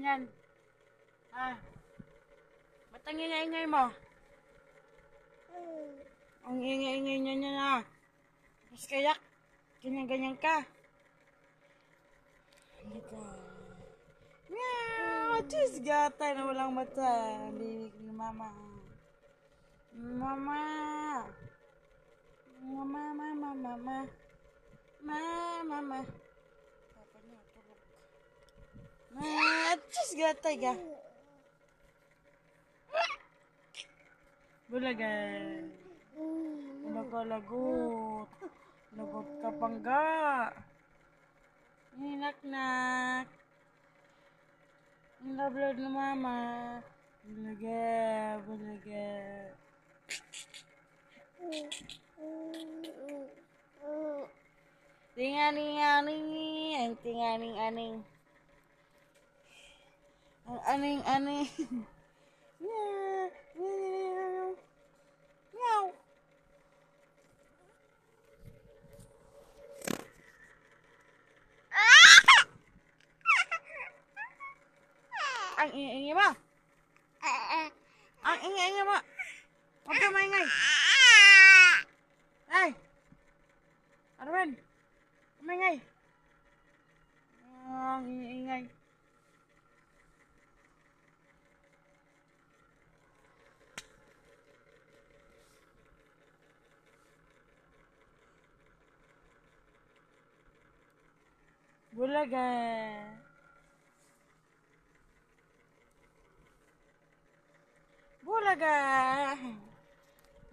yan? Ha? Ba't ang ingay-ingay mo? Ang ingay-ingay niya na. Tapos kaya, ganyan-ganyan ka. Halika. Meow! Diyos gata na walang mata. Bibig ni mama. Mama! Mama, mama, mama. Mama. Papa niya, tulog. Diyos gata ka. Bulaga. Lagot. Lagot ka pangga. Nak. Nablad na mama. Bulaga. Tinganing-aning. Tinganing-aning. Ang aning-aning. Meow. Ang ingay mo. Ang ingay mo. Huwag ka maingay. Ay. Arwen. Maingay. Ang ingay. Bulaga.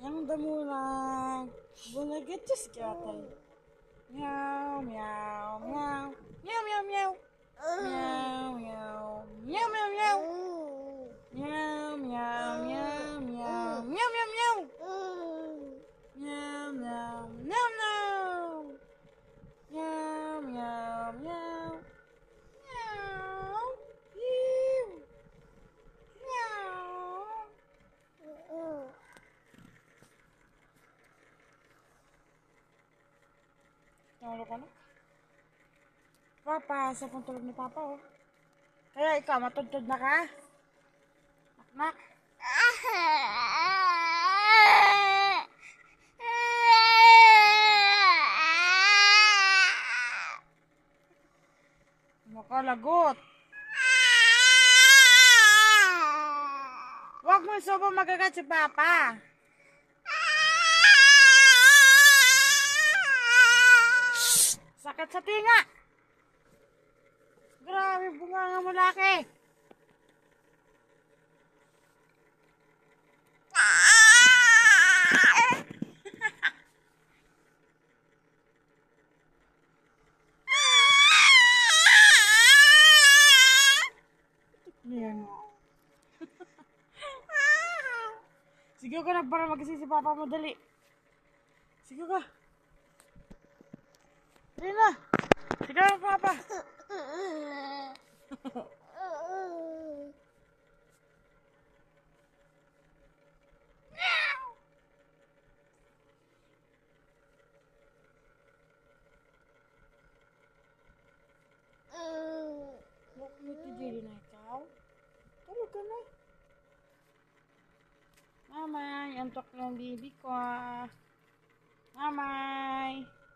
Yang damulang. Bulaga just gatay. Meow. Meow. Meow. Tulog ka na? Papa, sa pong tulog ni Papa, oh. Kaya ikaw, matudtod na ka? Nak. Makalagot. Huwag mo sobo magagat si Papa. Sakit sa tinga. Grabe, bunga mo laki. Yan. Sige ka na para magising si Papa mo, dali. Sige ka. Dali na. Sige na, Papa. Huwag mo tijili na ikaw. Tulog ka na. Mamay, antok ng bibi ko. Mamay.